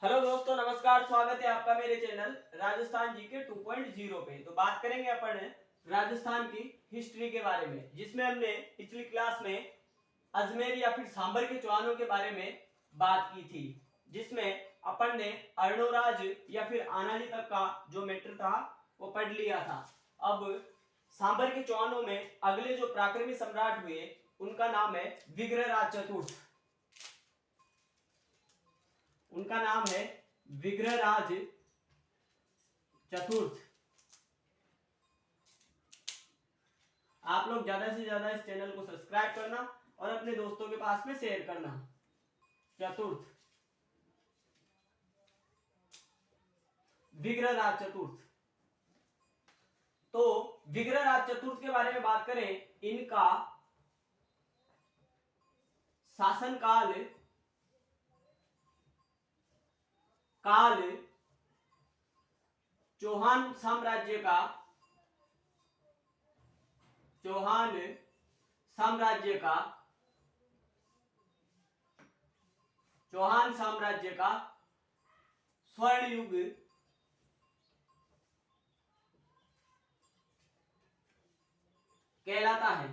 Hello दोस्तों, नमस्कार। स्वागत है आपका मेरे चैनल राजस्थान जीके 2.0 पे। तो बात करेंगे अपन राजस्थान की हिस्ट्री के बारे में, जिसमें हमने पिछली क्लास में अजमेर या फिर सांबर के चौहानों के बारे में बात की थी, जिसमें अपन ने अर्णोराज या फिर आनाजी तक का जो मैटर था वो पढ़ लिया था। अब सांबर के चौहानों में अगले जो पराक्रमी सम्राट हुए उनका नाम है विग्रहराज चतुर्थ। उनका नाम है विग्रहराज चतुर्थ। आप लोग ज्यादा से ज्यादा इस चैनल को सब्सक्राइब करना और अपने दोस्तों के पास में शेयर करना। चतुर्थ, विग्रहराज चतुर्थ। तो विग्रहराज चतुर्थ के बारे में बात करें, इनका शासनकाल चौहान साम्राज्य का स्वर्ण युग कहलाता है।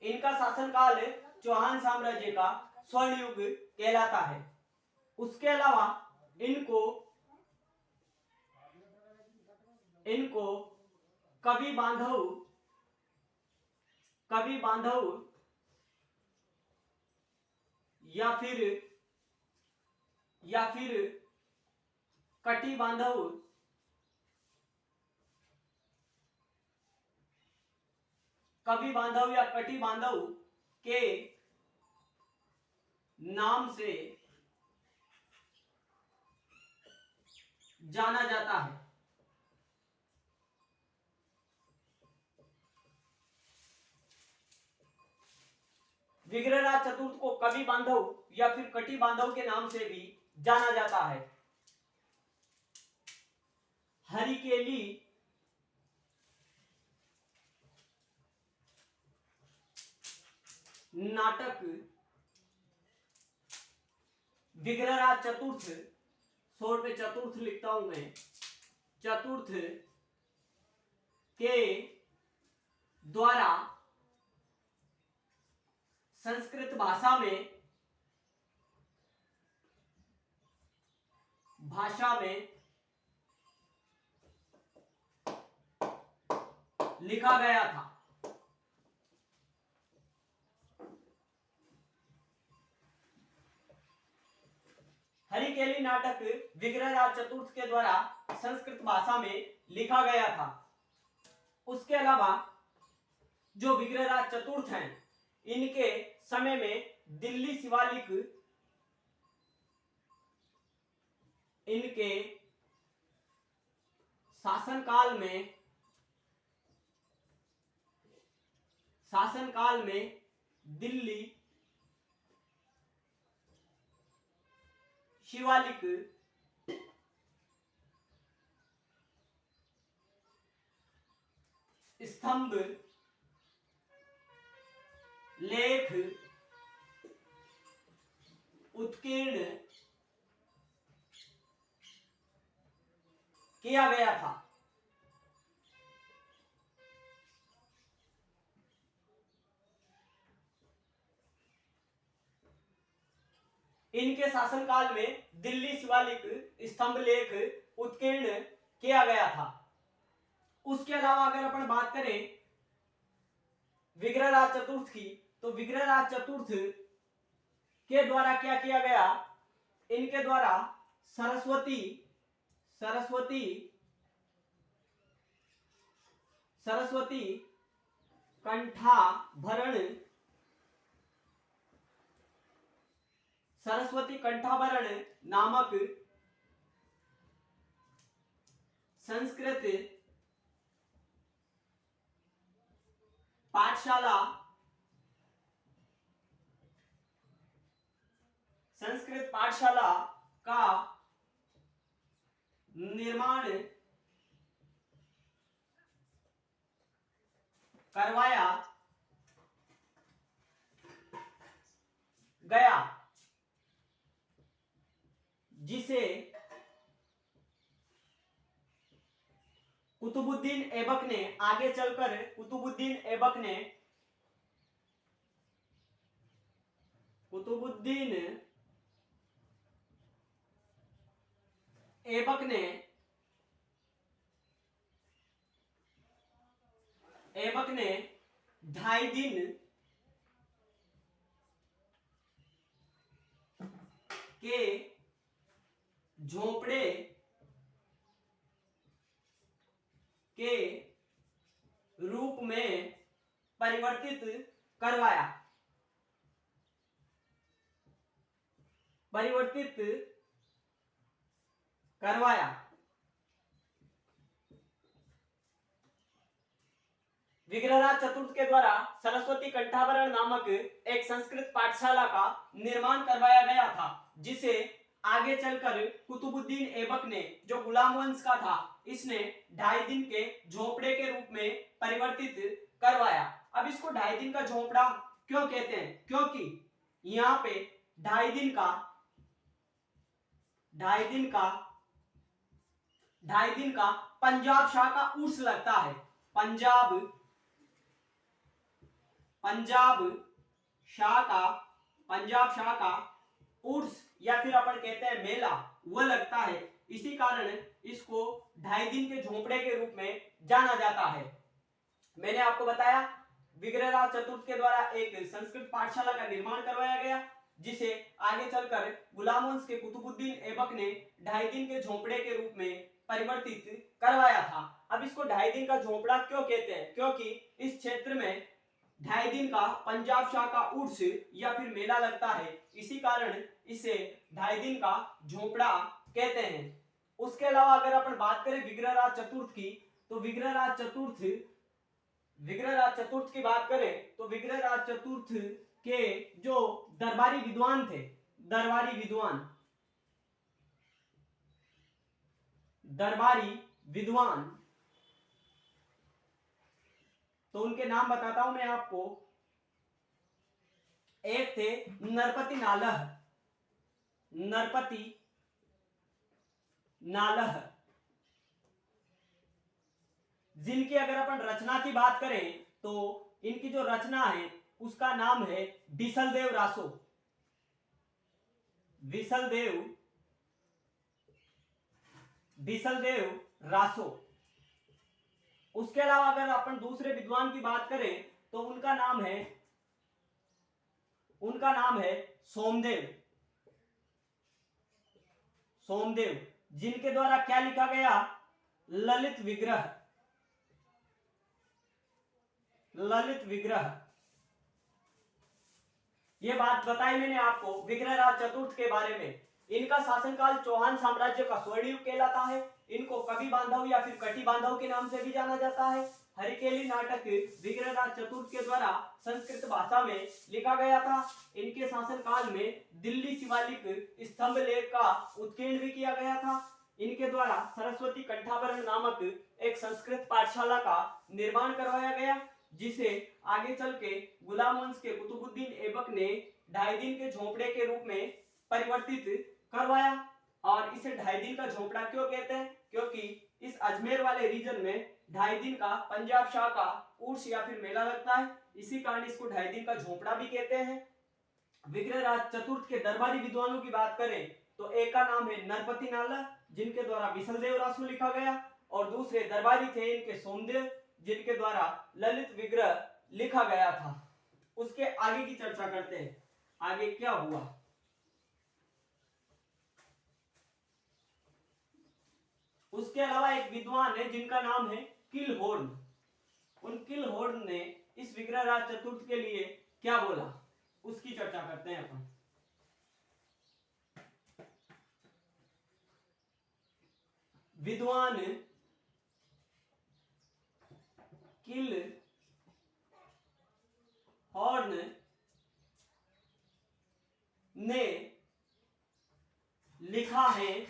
इनका शासनकाल चौहान साम्राज्य का स्वर्ण युग कहलाता है। उसके अलावा इनको कवि बांधव या फिर कटी बांधव के नाम से जाना जाता है। विग्रहराज चतुर्थ को कवि बांधव या फिर कटी बांधव के नाम से भी जाना जाता है। हरिकेली नाटक विग्रहराज चतुर्थ, 100 पे चतुर्थ लिखता हूं मैं, चतुर्थ के द्वारा संस्कृत भाषा में लिखा गया था। हरिकेली नाटक विग्रहराज चतुर्थ के द्वारा संस्कृत भाषा में लिखा गया था। उसके अलावा जो विग्रहराज चतुर्थ हैं, इनके समय में दिल्ली शिवालिक इनके शासनकाल में दिल्ली शिवालिक स्तंभ लेख उत्कीर्ण किया गया था। इनके शासनकाल में दिल्ली शिवालिक स्तंभ लेख उत्कीर्ण किया गया था। उसके अलावा अगर अपन बात करें विग्रहराज चतुर्थ की, तो विग्रहराज चतुर्थ के द्वारा क्या किया गया, इनके द्वारा सरस्वती कंठाभरण नामक संस्कृत पाठशाला का निर्माण करवाया गया, जिसे कुतुबुद्दीन ऐबक ने आगे चलकर कुतुबुद्दीन ऐबक ने 2.5 दिन के झोपड़े के रूप में परिवर्तित करवाया। विग्रहराज चतुर्थ के द्वारा सरस्वती कंठाभरण नामक एक संस्कृत पाठशाला का निर्माण करवाया गया था, जिसे आगे चलकर कुतुबुद्दीन ऐबक ने, जो गुलाम वंश का था, इसने 2.5 दिन के झोपड़े के रूप में परिवर्तित करवाया। अब इसको 2.5 दिन का झोपड़ा क्यों कहते हैं? क्योंकि यहाँ पे 2.5 दिन का पंजाब शाह का उर्स लगता है। पंजाब शाह का उर्स या फिर अपन कहते हैं मेला, वो लगता है। इसी कारण इसको 2.5 दिन के झोपड़े के रूप में जाना जाता है। मैंने आपको बताया विग्रहराज चतुर्थ के द्वारा एक संस्कृत पाठशाला का निर्माण करवाया गया, जिसे आगे चलकर गुलाम वंश के कुतुबुद्दीन ऐबक ने 2.5 दिन के झोपड़े के रूप में परिवर्तित करवाया था। अब इसको 2.5 दिन का झोपड़ा क्यों कहते हैं? क्योंकि इस क्षेत्र में 2.5 दिन का पंजाब शाह का उर्स या फिर मेला लगता है, इसी कारण इसे 2.5 दिन का झोपड़ा कहते हैं। उसके अलावा अगर अपन बात करें विग्रहराज चतुर्थ की, तो विग्रहराज चतुर्थ की बात करें तो विग्रहराज चतुर्थ के जो दरबारी विद्वान थे, तो उनके नाम बताता हूं मैं आपको। एक थे नरपति नालह, जिनकी अगर अपन रचना की बात करें तो इनकी जो रचना है उसका नाम है बिसलदेव रासो। उसके अलावा अगर अपन दूसरे विद्वान की बात करें तो उनका नाम है सोमदेव, जिनके द्वारा क्या लिखा गया? ललित विग्रह। ये बात बताई मैंने आपको विग्रहराज चतुर्थ के बारे में। इनका शासनकाल चौहान साम्राज्य का स्वर्ण युग कहलाता है। इनको कवि बांधव या फिर कटी बांधव के नाम से भी जाना जाता है। हरिकेली नाटक विग्रहराज चतुर्थ के द्वारा संस्कृत भाषा में लिखा गया था। इनके शासनकाल में दिल्ली शिवालिक स्तंभ लेख का उत्कीर्ण भी किया गया था। इनके द्वारा सरस्वती कंठाभरण नामक एक संस्कृत पाठशाला का निर्माण करवाया गया, जिसे आगे चल के गुलाम वंश के कुतुबुद्दीन ऐबक ने 2.5 दिन के झोपड़े के रूप में परिवर्तित करवाया। और इसे 2.5 दिन का झोपड़ा क्यों कहते हैं? क्योंकि इस अजमेर वाले रीजन में 2.5 दिन का पंजाब शाह का उर्स या फिर मेला लगता है, इसी कारण इसको 2.5 दिन का झोपड़ा भी कहते हैं। विग्रहराज चतुर्थ के दरबारी विद्वानों की बात करें तो एक का नाम है नरपति नाला, जिनके द्वारा बिसलदेव रासो लिखा गया, और दूसरे दरबारी थे इनके सोमदेव, जिनके द्वारा ललित विग्रह लिखा गया था। उसके आगे की चर्चा करते हैं, आगे क्या हुआ। उसके अलावा एक विद्वान है जिनका नाम है किलहोर्न। उन किलहोर्न ने इस विग्रहराज चतुर्थ के लिए क्या बोला, उसकी चर्चा करते हैं अपन। विद्वान किलहोर्न ने लिखा है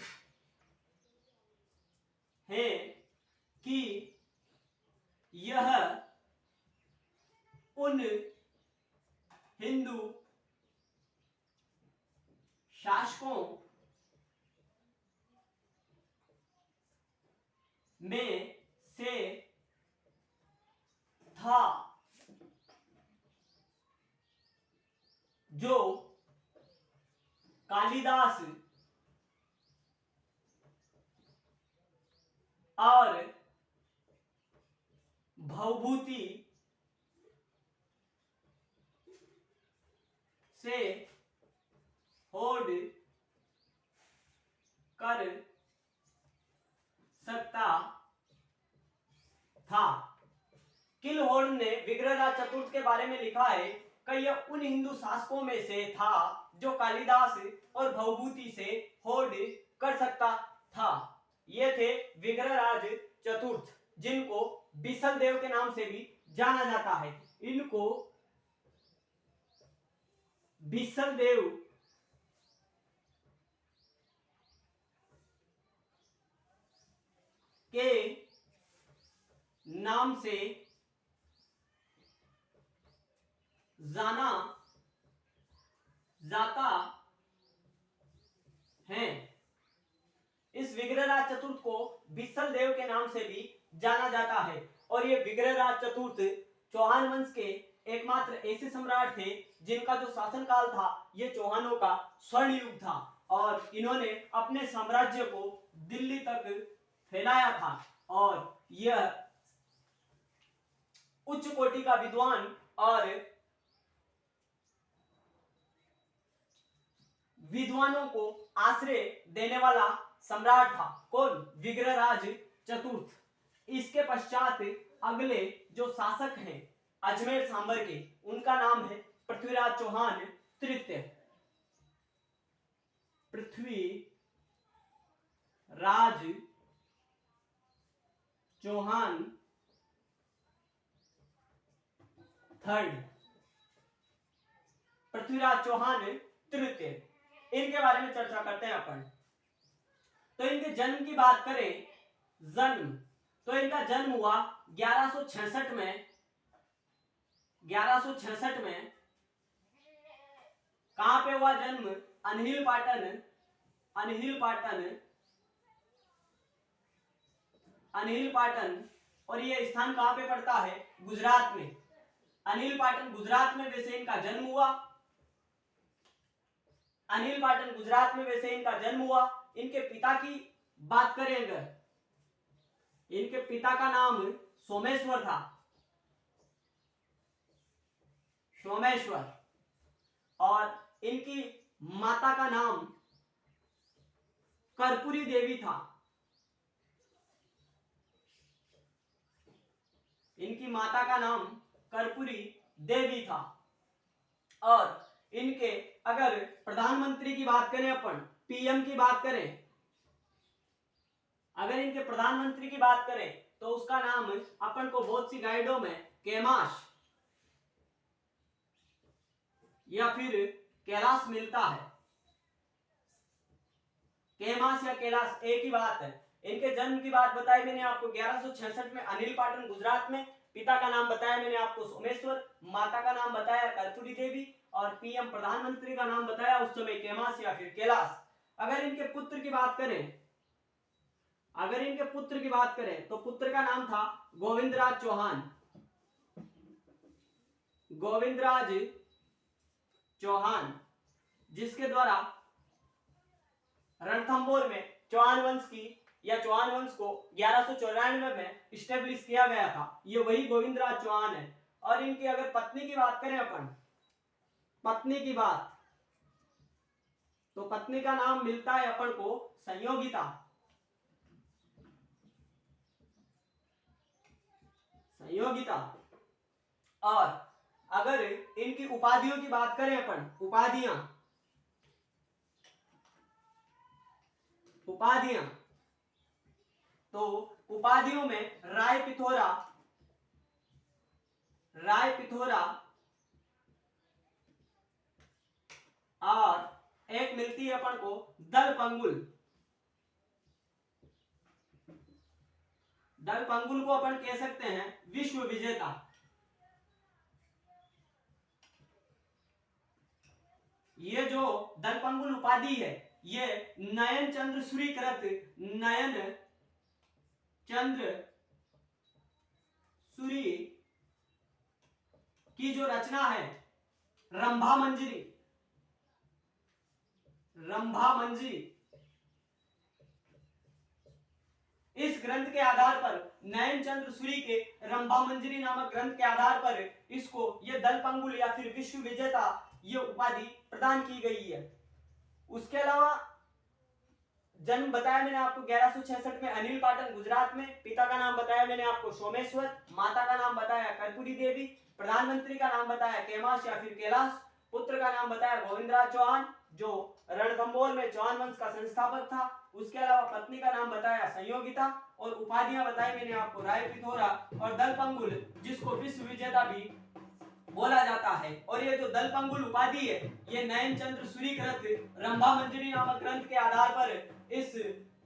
कि यह उन हिंदू शासकों में से था जो कालिदास और भवभूति से होड़ कर सकता था। किलहोर्न ने विग्रहराज चतुर्थ के बारे में लिखा है कि यह उन हिंदू शासकों में से था जो कालिदास और भवभूति से होड़ कर सकता था। ये थे विग्रहराज चतुर्थ, जिनको बिसल देव के नाम से भी जाना जाता है। इनको बिसल देव के नाम से जाना जाता है। इस विग्रहराज चतुर्थ को बिसल देव के नाम से भी जाना जाता है और ये विग्रहराज चतुर्थ चौहान वंश के एकमात्र ऐसे सम्राट थे जिनका जो शासनकाल था ये चौहानों का स्वर्ण युग था और इन्होंने अपने साम्राज्य को दिल्ली तक फैलाया था और यह उच्च कोटि का विद्वान और विद्वानों को आश्रय देने वाला सम्राट था। कौन? विग्रहराज चतुर्थ। इसके पश्चात अगले जो शासक हैं अजमेर सांबर के, उनका नाम है पृथ्वीराज चौहान तृतीय। पृथ्वीराज चौहान थर्ड, पृथ्वीराज चौहान तृतीय। इनके बारे में चर्चा करते हैं अपन। तो इनके जन्म की बात करें, जन्म तो इनका जन्म हुआ 1166 में। 1166 में कहां पे हुआ जन्म? अनहिल पाटन। अनहिल पाटन और ये स्थान कहां पे पड़ता है? गुजरात में। अनिल पाटन गुजरात में वैसे इनका जन्म हुआ। अनिल पाटन गुजरात में वैसे इनका जन्म हुआ। इनके पिता की बात करें अगर, इनके पिता का नाम सोमेश्वर था, सोमेश्वर, और इनकी माता का नाम कर्पूरी देवी था। इनकी माता का नाम कर्पूरी देवी था। और इनके अगर प्रधानमंत्री की बात करें अपन, पीएम की बात करें, अगर इनके प्रधानमंत्री की बात करें तो उसका नाम अपन को बहुत सी गाइडों में कैमाश या फिर कैलाश मिलता है। कैमाश या कैलाश एक ही बात है। इनके जन्म की बात बताई मैंने आपको 1166 में अनिल पाटन गुजरात में। पिता का नाम बताया मैंने आपको सोमेश्वर, माता का नाम बताया कर्पूरी देवी और पीएम प्रधानमंत्री का नाम बताया उस समय कैमाश या फिर कैलाश। अगर इनके पुत्र की बात करें, अगर इनके पुत्र की बात करें तो पुत्र का नाम था गोविंदराज चौहान। गोविंदराज चौहान, जिसके द्वारा रणथंभौर में चौहान वंश की या चौहान वंश को 1194 में स्टेब्लिश किया गया था। ये वही गोविंदराज चौहान है। और इनकी अगर पत्नी की बात करें अपन, पत्नी की बात, तो पत्नी का नाम मिलता है अपन को संयोगिता। संयोगिता। और अगर इनकी उपाधियों की बात करें अपन, उपाधियां, उपाधियां, तो उपाधियों में राय पिथोरा, राय पिथोरा और एक मिलती है अपन को दल पंगुल। दल पंगुल को अपन कह सकते हैं विश्व विजेता। ये जो दलपंगुल उपाधि है ये नयन चंद्र सूरीकृत नयन चंद्र सूरी की जो रचना है रंभा मंजरी, रंभा मंजरी, इस ग्रंथ के आधार पर नयन चंद्र सूरी के रंभा मंजरी नामक ग्रंथ के आधार पर इसको ये दलपंगुल या फिर विश्व विजेता ये उपाधि प्रदान की गई है। उसके अलावा जन्म बताया मैंने आपको 1166 में अनिल पाटन गुजरात में, पिता का नाम बताया मैंने आपको सोमेश्वर, माता का नाम बताया कर्पूरी देवी, प्रधानमंत्री का नाम बताया कैलाश या फिर कैलाश, पुत्र का नाम बताया गोविंदराज चौहान जो रणथंबोर में चौहान वंश का संस्थापक था। उसके अलावा पत्नी का नाम बताया संयोगिता और उपाधियां बताई मैंने आपको राय पिथौरा और दलपंगुल जिसको विश्व विजेता भी बोला जाता है। और ये जो दलपंगुल उपाधि है ये नयन चंद्र सूरीकृत रंभा मंजरी नामक ग्रंथ के आधार पर इस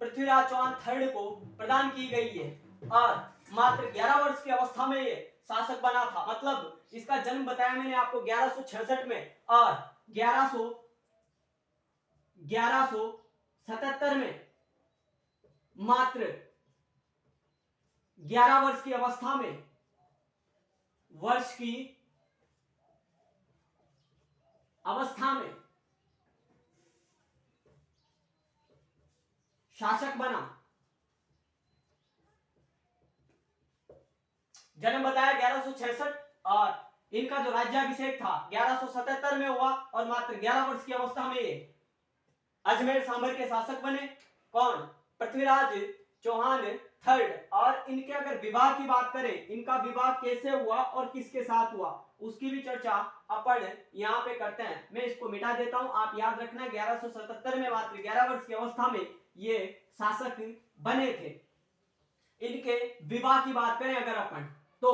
पृथ्वीराज चौहान थर्ड को प्रदान की गई है और मात्र 11 वर्ष की अवस्था में ये शासक बना था। मतलब इसका जन्म बताया मैंने आपको 1166 में और 1177 में मात्र 11 वर्ष की अवस्था में शासक बना। जन्म बताया 1166 और इनका जो राज्याभिषेक था 1177 में हुआ और मात्र 11 वर्ष की अवस्था में ये अजमेर सांभर के शासक बने। कौन? पृथ्वीराज चौहान थर्ड। और इनके अगर विवाह की बात करें, इनका विवाह कैसे हुआ और किसके साथ हुआ उसकी भी चर्चा अपन यहाँ पे करते हैं। मैं इसको मिटा देता हूं, आप याद रखना 1177 में मात्र 11 वर्ष की अवस्था में ये शासक बने थे। इनके विवाह की बात करें अगर अपन तो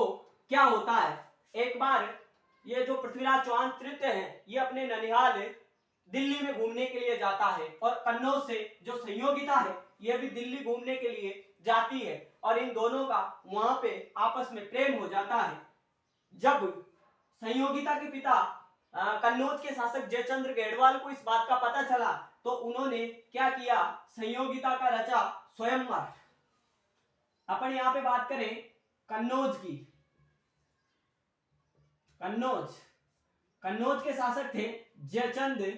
क्या होता है, एक बार ये जो पृथ्वीराज चौहान तृतीय है ये अपने ननिहाल दिल्ली में घूमने के लिए जाता है और कन्नौज से जो संयोगिता है ये भी दिल्ली घूमने के लिए जाती है और इन दोनों का वहां पे आपस में प्रेम हो जाता है। जब संयोगिता के पिता कन्नौज के शासक जयचंद्र गेडवाल को इस बात का पता चला तो उन्होंने क्या किया, संयोगिता का रचा स्वयंवर। अपन यहाँ पे बात करें कन्नौज की, कन्नौज के शासक थे जयचंद्र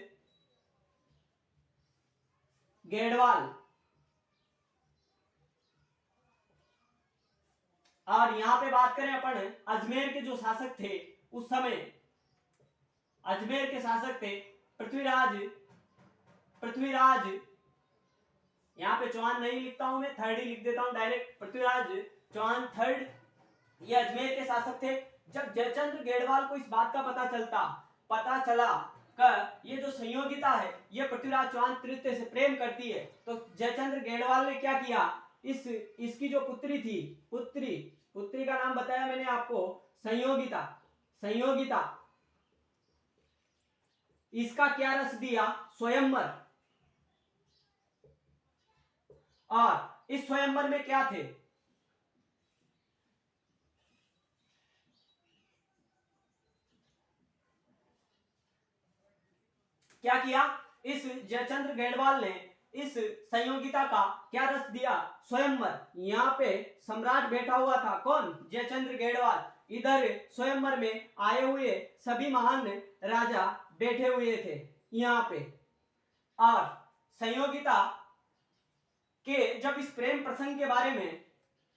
गेडवाल और यहां पे बात करें अपन अजमेर के जो शासक थे उस समय अजमेर के शासक थे पृथ्वीराज यहां पे चौहान नहीं लिखता हूं मैं, थर्ड ही लिख देता हूं डायरेक्ट, पृथ्वीराज चौहान थर्ड ये अजमेर के शासक थे। जब जयचंद्र गेडवाल को इस बात का पता चला कि ये जो संयोगिता है ये पृथ्वीराज चौहान तृतीय से प्रेम करती है तो जयचंद्र गेडवाल ने क्या किया, इसकी जो पुत्री थी, पुत्री का नाम बताया मैंने आपको संयोगिता, इसका क्या रच दिया, स्वयंवर। और इस स्वयंवर में क्या थे, क्या किया, इस जयचंद्र गेडवाल ने इस संयोगिता का क्या रच दिया, स्वयंवर। यहाँ पे सम्राट बैठा हुआ था, कौन, जयचंद्र गेडवाल। इधर स्वयंवर में आए हुए सभी महान राजा बैठे हुए थे यहाँ पे। और संयोगिता के जब इस प्रेम प्रसंग के बारे में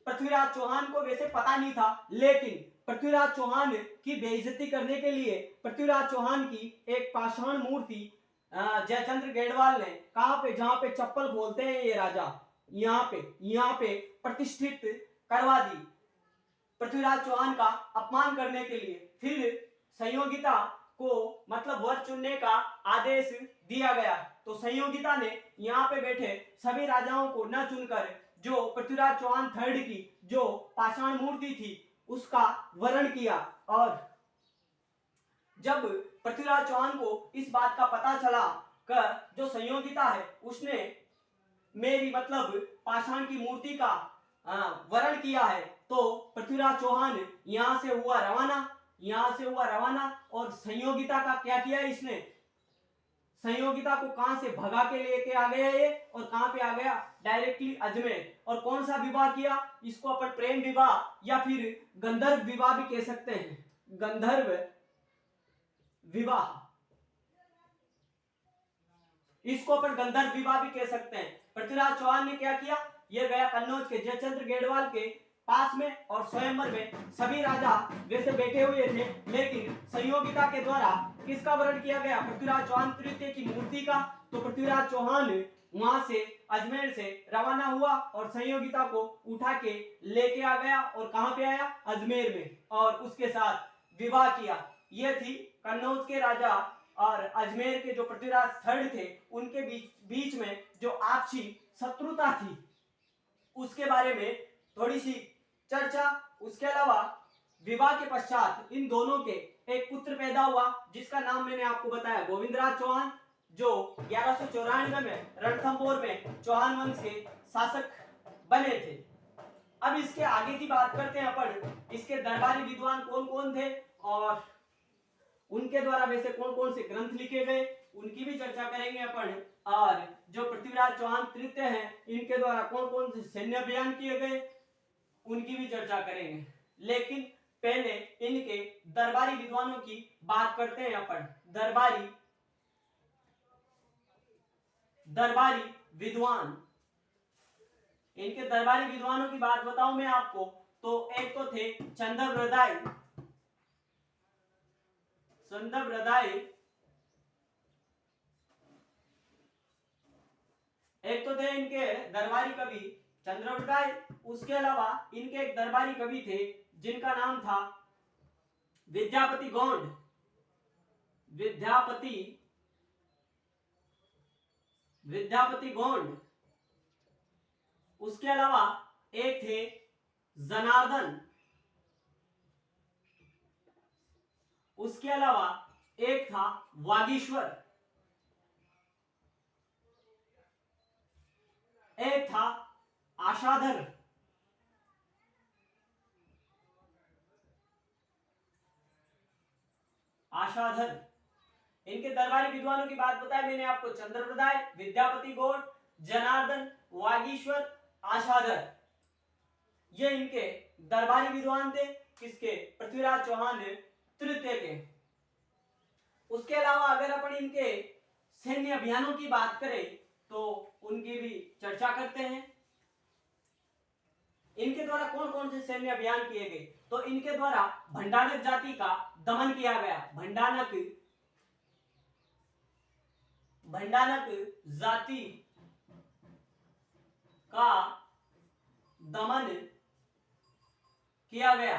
पृथ्वीराज चौहान को वैसे पता नहीं था, लेकिन पृथ्वीराज चौहान की बेइज्जती करने के लिए पृथ्वीराज चौहान की एक पाषाण मूर्ति जयचंद्र गेडवाल ने कहां पे, जहां पे चप्पल बोलते हैं ये राजा, यहाँ पे प्रतिष्ठित करवा दी पृथ्वीराज चौहान का अपमान करने के लिए। फिर संयोगिता को मतलब वर चुनने का आदेश दिया गया तो संयोगिता ने यहाँ पे बैठे सभी राजाओं को न चुनकर जो पृथ्वीराज चौहान थर्ड की जो पाषाण मूर्ति थी उसका वरण किया। और जब पृथ्वीराज चौहान को इस बात का पता चला कि जो संयोगिता है उसने मेरी मतलब पाषाण की मूर्ति का वरण किया है तो पृथ्वीराज चौहान यहाँ से हुआ रवाना और संयोगिता का क्या किया, इसने संयोगिता को कहां से भगा के लेके आ गया ये, और कहां पे आ गया, डायरेक्टली अजमेर। और कौन सा विवाह किया, इसको अपन प्रेम विवाह या फिर गंधर्व विवाह भी कह सकते हैं, गंधर्व विवाह, इसको अपन गंधर्व विवाह भी कह सकते हैं। पृथ्वीराज चौहान ने क्या किया, ये गया कन्नौज के जयचंद्र गेडवाल के पास में, और स्वयंवर में सभी राजा वैसे बैठे हुए थे, लेकिन संयोगिता के द्वारा किसका वर्ण किया गया, पृथ्वीराज चौहान तृतीय की मूर्ति का। तो पृथ्वीराज चौहान वहां से अजमेर से रवाना हुआ और संयोगिता को उठा के लेके आ गया, और कहां पे आया, अजमेर में, और उसके साथ विवाह किया। ये थी कन्नौज के राजा और अजमेर के जो पृथ्वीराज थर्ड थे, उनके बीच में जो आपसी शत्रुता थी उसके बारे में थोड़ी सी चर्चा। उसके अलावा विवाह के पश्चात इन दोनों के एक पुत्र पैदा हुआ, जिसका नाम मैंने आपको बताया गोविंदराज चौहान, जो 1194 में रणथंभौर में चौहान वंश के शासक बने थे। अब इसके आगे की बात करते हैं अपन, इसके दरबारी विद्वान कौन कौन थे और उनके द्वारा वैसे कौन कौन से ग्रंथ लिखे गए, उनकी भी चर्चा करेंगे अपन। और जो पृथ्वीराज चौहान तृतीय हैं, इनके द्वारा कौन कौन से सैन्य अभियान किए गए, उनकी भी चर्चा करेंगे। लेकिन पहले इनके दरबारी विद्वानों की बात करते हैं अपन। दरबारी विद्वान, इनके दरबारी विद्वानों की बात बताऊं मैं आपको, तो एक तो थे चंद्रवृदाई, एक तो थे इनके दरबारी कवि चंद्रवृदाई। उसके अलावा इनके एक दरबारी कवि थे जिनका नाम था विद्यापति गौंड, विद्यापति गौंड। उसके अलावा एक थे जनार्दन, उसके अलावा एक था वागीश्वर, एक था आशाधर, इनके दरबारी विद्वानों की बात बताई मैंने आपको, चंद्रवृदाई, विद्यापति गौड़, जनार्दन, वागीश्वर, आशाधर, ये इनके दरबारी विद्वान थे। किसके, पृथ्वीराज चौहान तृतीय के। उसके अलावा अगर अपन इनके सैन्य अभियानों की बात करें तो उनकी भी चर्चा करते हैं। इनके द्वारा कौन कौन से सैन्य अभियान किए गए, तो इनके द्वारा भंडानक जाति का दमन किया गया, भंडानक जाति का दमन किया गया।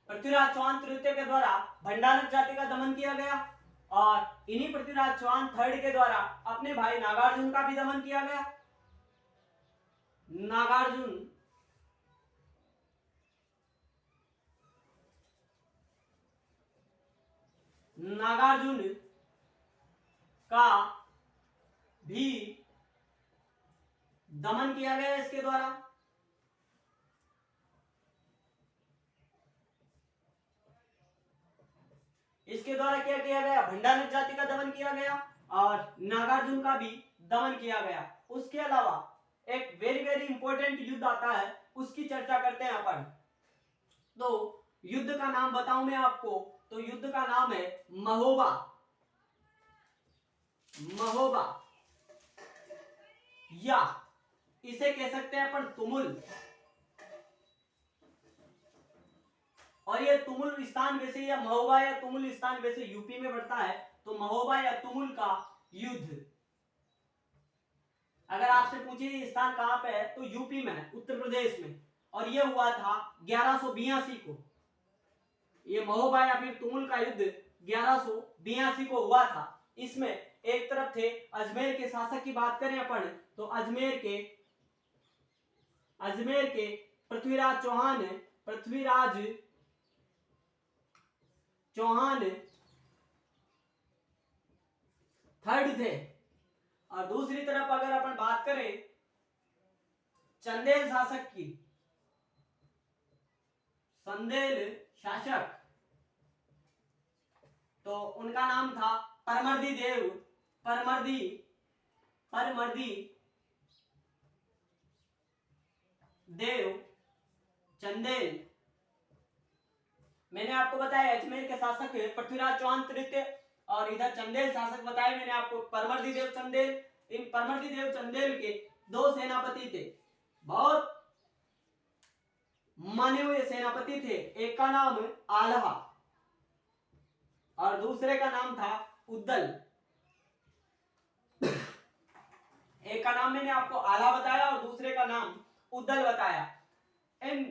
पृथ्वीराज चौहान तृतीय के द्वारा भंडानक जाति का दमन किया गया, और इन्हीं पृथ्वीराज चौहान थर्ड के द्वारा अपने भाई नागार्जुन का भी दमन किया गया। नागार्जुन का भी दमन किया गया इसके द्वारा। इसके द्वारा क्या किया गया, भंडानक जाति का दमन किया गया और नागार्जुन का भी दमन किया गया। उसके अलावा एक वेरी वेरी इंपॉर्टेंट युद्ध आता है, उसकी चर्चा करते हैं अपन। तो युद्ध का नाम बताऊं मैं आपको, तो युद्ध का नाम है महोबा, या इसे कह सकते हैं अपन तुमुल। और ये तुमुल स्थान वैसे, या महोबा या तुमुल स्थान वैसे यूपी में पड़ता है, तो महोबा या तुमुल का युद्ध, अगर आपसे पूछे ये स्थान कहां पे है, तो यूपी में है, उत्तर प्रदेश में। और ये हुआ था 1182 को। ये महोबा या फिर तुमुल का युद्ध 1182 को हुआ था। इसमें एक तरफ थे अजमेर के शासक की बात करें अपन, तो अजमेर के पृथ्वीराज चौहान थर्ड थे। और दूसरी तरफ अगर अपन बात करें चंदेल शासक की, चंदेल शासक तो उनका नाम था परमर्दी देव चंदेल। मैंने आपको बताया अजमेर के शासक पृथ्वीराज चौहान तृतीय और इधर चंदेल शासक बताए मैंने आपको परमर्दी देव चंदेल। इन परमर्दी देव चंदेल के दो सेनापति थे, बहुत माने हुए सेनापति थे। एक का नाम आल्हा और दूसरे का नाम था उद्दल। एक का नाम मैंने आपको आल्हा बताया और दूसरे का नाम उद्दल बताया। इन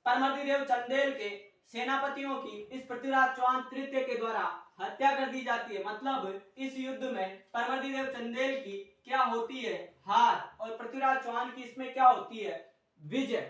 परमर्दी देव चंदेल के सेनापतियों की इस पृथ्वीराज चौहान तृतीय के द्वारा हत्या कर दी जाती है। मतलब इस युद्ध में परमर्दी देव चंदेल की क्या होती है, हार, और पृथ्वीराज चौहान की इसमें क्या होती है, विजय।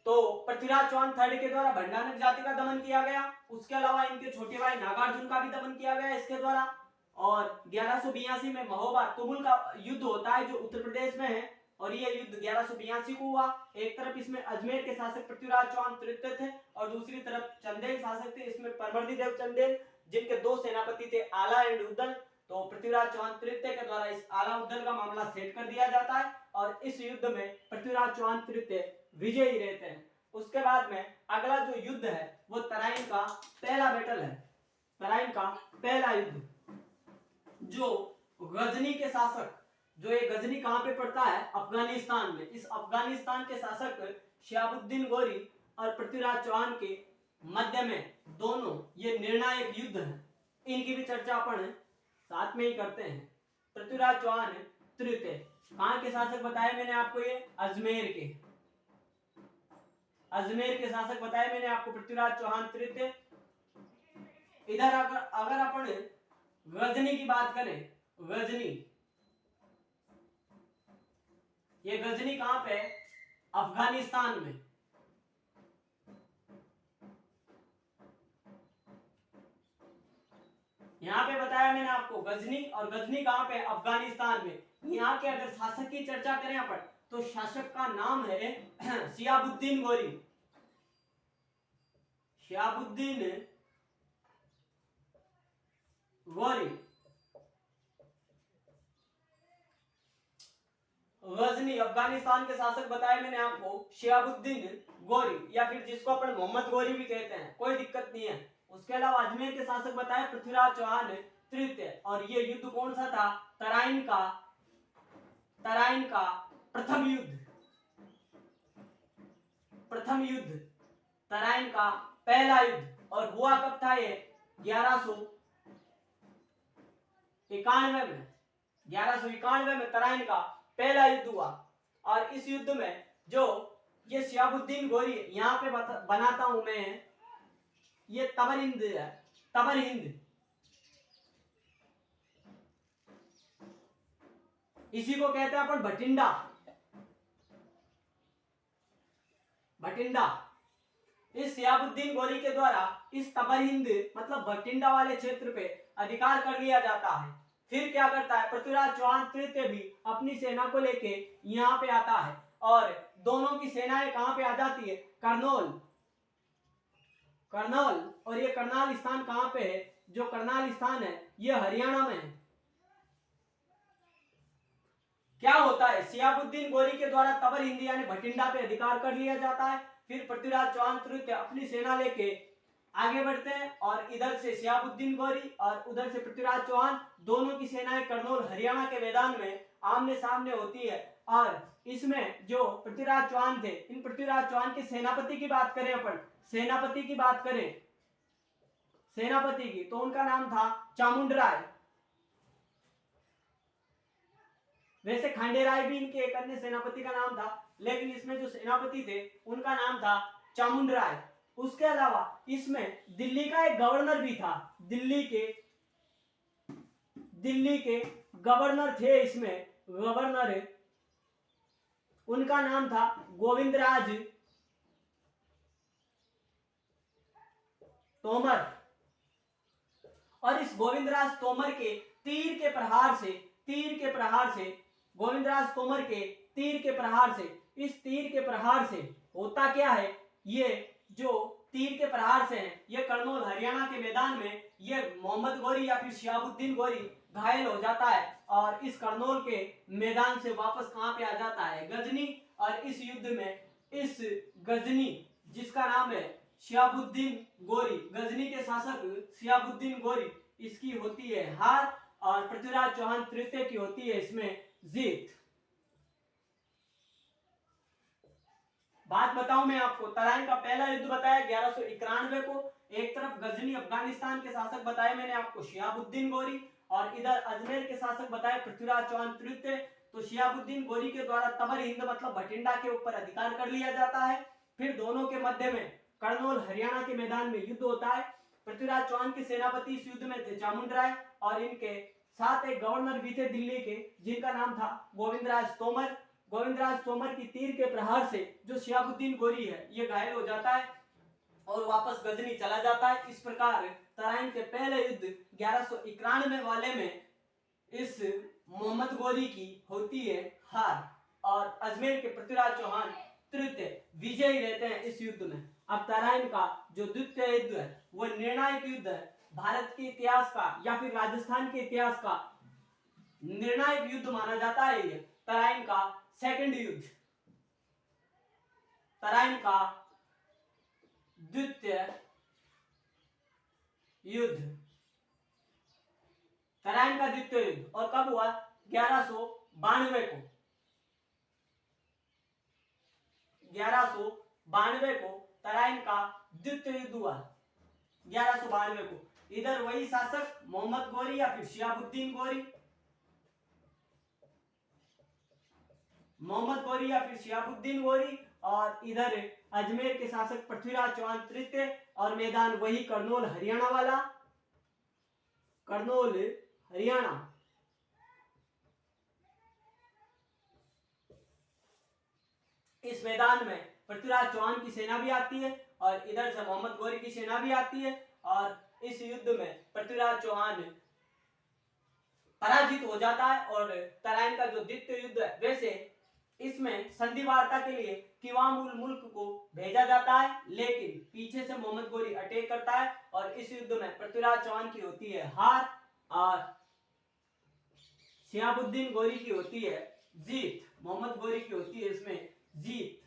तो पृथ्वीराज चौहान थर्ड के द्वारा भंडारक जाति का दमन किया गया। उसके अलावा इनके छोटे भाई नागार्जुन का भी दमन किया गया इसके द्वारा। और 1182 में महोबा तुमुल का युद्ध होता है जो उत्तर प्रदेश में है, और ये युद्ध 1182 को हुआ। एक तरफ इसमें अजमेर के शासक पृथ्वीराज चौहान तृतीय थे और दूसरी तरफ चंदेल शासक थे। इसमें परमर्दी देव चंदेल, जिनके दो सेनापति थे आला एंड उद्दल। तो पृथ्वीराज चौहान तृतीय के द्वारा इस आला उद्दल का मामला सेट कर दिया जाता है और इस युद्ध में पृथ्वीराज चौहान तृतीय विजयी रहते हैं। उसके बाद में अगला जो युद्ध है वो तराइन का पहला बैटल है, तराइन का पहला युद्ध, जो गजनी के शासक, जो ये गजनी कहां पे पड़ता है, अफगानिस्तान में। इस अफगानिस्तान के शासक शिहाबुद्दीन गोरी और पृथ्वीराज चौहान के मध्य में दोनों ये निर्णायक युद्ध है। इनकी भी चर्चा अपन साथ में ही करते हैं। पृथ्वीराज चौहान तृतीय कहां के शासक बताए मैंने आपको, ये अजमेर के शासक बताए मैंने आपको पृथ्वीराज चौहान तृतीय। इधर अगर अपन गजनी की बात करें, गजनी, ये गजनी कहां पे, अफगानिस्तान में। यहां पे बताया मैंने आपको गजनी, और गजनी कहां पे, अफगानिस्तान में। यहाँ के अगर शासक की चर्चा करें अपन तो शासक का नाम है शिहाबुद्दीन गोरी, शिहाबुद्दीन गोरी। गजनी अफगानिस्तान के शासक बताए मैंने आपको शिहाबुद्दीन गोरी, या फिर जिसको अपन मोहम्मद गोरी भी कहते हैं, कोई दिक्कत नहीं है। उसके अलावा अजमेर के शासक बताए पृथ्वीराज चौहान तृतीय। और ये युद्ध कौन सा था, तराइन का प्रथम युद्ध, तराइन का पहला युद्ध। और हुआ कब था ये, 1191 में तराइन का पहला युद्ध हुआ। और इस युद्ध में जो ये शिहाबुद्दीन गोरी, यहाँ पे बनाता हूं मैं, ये तबर हिंद है, तबर हिंद, इसी को कहते हैं अपन भटिंडा। इस शिहाबुद्दीन गोरी के द्वारा इस तबर हिंद मतलब भटिंडा वाले क्षेत्र पे अधिकार कर लिया जाता है। फिर क्या करता है, पृथ्वीराज चौहान तृतीय भी अपनी सेना को लेके यहाँ पे आता है और दोनों की सेनाएं कहां पे आ जाती है, करनौल। और ये करनाल स्थान कहां पे है, जो करनाल स्थान है ये हरियाणा में है। क्या होता है, शिहाबुद्दीन गोरी के द्वारा तबर हिंद यानी भटिंडा पे अधिकार कर लिया जाता है। फिर पृथ्वीराज चौहान तृतीय अपनी सेना लेके आगे बढ़ते हैं और इधर से शिहाबुद्दीन गोरी और उधर से पृथ्वीराज चौहान, दोनों की सेनाएं करनौल हरियाणा के मैदान में आमने सामने होती है। और इसमें जो पृथ्वीराज चौहान थे, इन पृथ्वीराज चौहान के सेनापति की बात करें अपन, सेनापति की, तो उनका नाम था चामुंडराय। वैसे खांडेराय भी इनके एक अन्य सेनापति का नाम था, लेकिन इसमें जो सेनापति थे उनका नाम था चामुंडराय। उसके अलावा इसमें दिल्ली का एक गवर्नर भी था, दिल्ली के गवर्नर थे इसमें, गवर्नर, उनका नाम था गोविंदराज तोमर। और इस गोविंदराज तोमर के तीर के प्रहार से गोविंदराज तोमर के तीर के प्रहार से, इस तीर के प्रहार से होता क्या है, ये जो तीर के प्रहार से हैं, ये करनौल हरियाणा के मैदान में ये मोहम्मद गोरी या फिर शिहाबुद्दीन गोरी घायल हो जाता है और इस करनौल के मैदान से वापस कहां पे आ जाता है, गजनी। और इस युद्ध में इस गजनी, जिसका नाम है शिहाबुद्दीन गोरी, गजनी के शासक शिहाबुद्दीन गोरी, इसकी होती है हार और पृथ्वीराज चौहान तृतीय की होती है इसमें जीत। बात बताऊं मैं आपको, तराइन का पहला युद्ध बताया 1191 को। एक तरफ गजनी अफगानिस्तान के शासक बताए मैंने आपको शिहाबुद्दीन गोरी, और इधर अजमेर के शासक बताए पृथ्वीराज चौहान तृतीय। तो शिहाबुद्दीन गोरी के द्वारा तबर हिंद मतलब भटिंडा के ऊपर अधिकार कर लिया जाता है। फिर दोनों के मध्य में करनौल हरियाणा के मैदान में युद्ध होता है। पृथ्वीराज चौहान के सेनापति इस युद्ध में थे चामुंडराय, और इनके साथ एक गवर्नर भी थे दिल्ली के, जिनका नाम था गोविंदराज तोमर। गोविंदराज तोमर की तीर के प्रहार से जो शिहाबुद्दीन गोरी है ये घायल हो जाता है और वापस गजनी चला जाता है। इस प्रकार तराइन के पहले युद्ध 1191 वाले में इस मोहम्मद गोरी की होती है हार और अजमेर के पृथ्वीराज चौहान तृतीय विजयी रहते हैं इस युद्ध में। अब तराइन का जो द्वितीय युद्ध है वो निर्णायक युद्ध है, भारत के इतिहास का या फिर राजस्थान के इतिहास का निर्णायक युद्ध माना जाता है ये तराइन का सेकंड युद्ध, तराइन का द्वितीय युद्ध, तराइन का द्वितीय युद्ध। और कब हुआ? 1192 को, 1192 को तराइन का द्वितीय युद्ध हुआ 1192 को। इधर वही शासक मोहम्मद गोरी या फिर शिहाबुद्दीन गोरी, मोहम्मद गोरी या फिर शिहाबुद्दीन गोरी, और इधर अजमेर के शासक पृथ्वीराज चौहान तृतीय, और मैदान वही करनौल हरियाणा वाला, करनौल हरियाणा। इस मैदान में पृथ्वीराज चौहान की सेना भी आती है और इधर से मोहम्मद गोरी की सेना भी आती है, और इस युद्ध में पृथ्वीराज चौहान पराजित हो जाता है। और तराइन का जो द्वितीय युद्ध है, वैसे इसमें संधि वार्ता के लिए किवामुल मुल्क को भेजा जाता है, लेकिन पीछे से मोहम्मद गोरी अटैक करता है और इस युद्ध में पृथ्वीराज चौहान की होती है हार और शिहाबुद्दीन गोरी की होती है जीत, मोहम्मद गोरी की होती है इसमें जीत।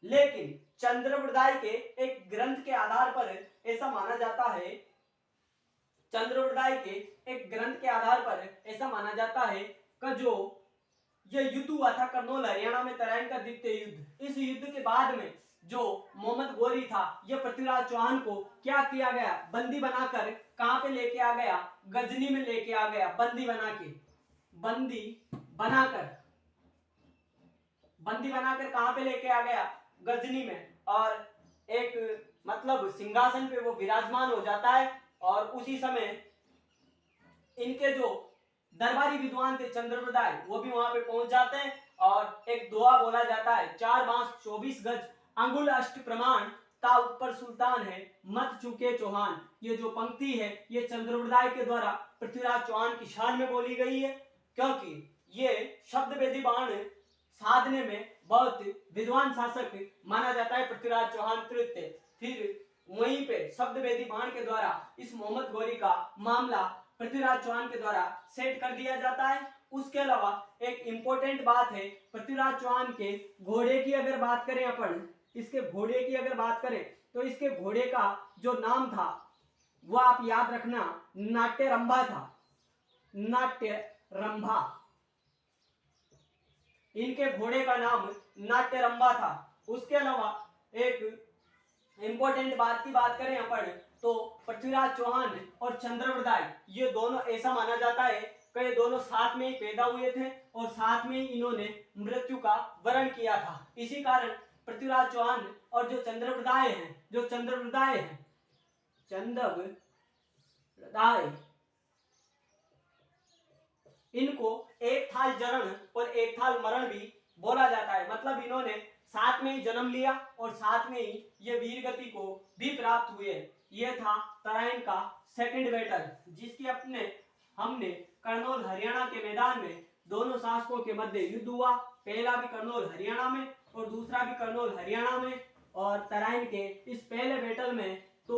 लेकिन चंद्रवृदाई के एक ग्रंथ के आधार पर ऐसा माना जाता है, चंद्रवृदाई के एक ग्रंथ के आधार पर ऐसा माना जाता है कि जो यह युद्ध हुआ था करनौल हरियाणा में तराइन का द्वितीय युद्ध, इस युद्ध के बाद में जो मोहम्मद गोरी था यह पृथ्वीराज चौहान को क्या किया गया, बंदी बनाकर कहां पे लेके आ गया, गजनी में लेके आ गया, बंदी बना के, बंदी बनाकर कहां पे लेके आ गया, गजनी में, और एक मतलब सिंहासन पे वो विराजमान हो जाता है। और उसी समय इनके जो दरबारी विद्वान थे चंद्रवृदाई, वो भी वहां पे पहुंच जाते हैं और एक दुआ बोला जाता है, 4 बांस 24 गज अंगुल अष्ट प्रमाण ता ऊपर सुल्तान है मत चुके चौहान। ये जो पंक्ति है ये चंद्रवृदाई के द्वारा पृथ्वीराज चौहान की शान में बोली गई है, क्योंकि ये शब्द वेदी बाण साधने में बहुत विद्वान शासक माना जाता है पृथ्वीराज चौहान तृतीय। फिर वहीं पे शब्द वेदी बाण के द्वारा इस मोहम्मद गोरी का मामला पृथ्वीराज चौहान के द्वारा सेट कर दिया जाता है। उसके अलावा एक इंपॉर्टेंट बात है, पृथ्वीराज चौहान के घोड़े की अगर बात करें अपन, इसके घोड़े की अगर बात करें तो इसके घोड़े का जो नाम था वह आप याद रखना नाट्यरंभा था, नाट्यरंभा, इनके घोड़े का नाम नाट्यरंभा था। उसके अलावा एक इंपॉर्टेंट बात की बात करें अपन तो पृथ्वीराज चौहान और चंद्रवृदाई ये दोनों ऐसा माना जाता है कि ये दोनों साथ में ही पैदा हुए थे और साथ में ही इन्होंने मृत्यु का वरण किया था। इसी कारण पृथ्वीराज चौहान और जो चंद्रवृदाई इनको एक थाल जन्म और एक थाल मरण भी बोला जाता है। मतलब इन्होंने साथ में ही जन्म लिया और साथ में ही ये वीर गति को भी प्राप्त हुए। यह था तराइन का सेकंड बैटल, जिसकी हमने करनौल हरियाणा के मैदान में दोनों शासकों के मध्य युद्ध हुआ। पहला भी करनौल हरियाणा में और दूसरा भी करनौल हरियाणा में, और तराइन के इस पहले बैटल में तो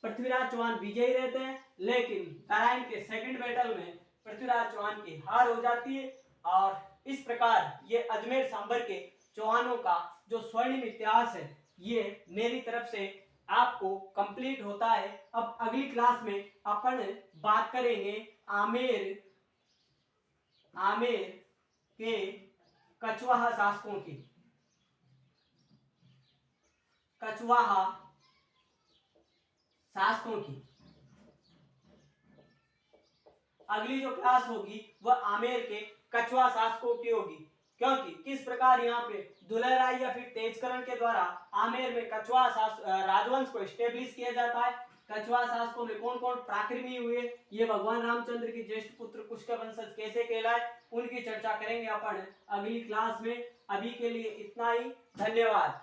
पृथ्वीराज चौहान विजयी रहते हैं, लेकिन तराइन के सेकंड बैटल में पृथ्वीराज चौहान की हार हो जाती है। और इस प्रकार ये अजमेर सांबर के चौहानों का जो स्वर्णिम इतिहास है ये मेरी तरफ से आपको कंप्लीट होता है। अब अगली क्लास में अपन बात करेंगे आमेर के कछवाहा शासकों की। कछवाहा शासकों की अगली जो क्लास होगी वह आमेर के कछवाहा शासकों की होगी, क्योंकि किस प्रकार यहाँ पे दुलहराई या फिर तेजकरण के द्वारा आमेर में कछवाहा राजवंश को स्टेब्लिश किया जाता है। कछवाहा शासकों में कौन कौन पराक्रमी हुए, ये भगवान रामचंद्र की ज्येष्ठ पुत्र कुश का वंशज कैसे कहलाए, उनकी चर्चा करेंगे अपन अगली क्लास में। अभी के लिए इतना ही, धन्यवाद।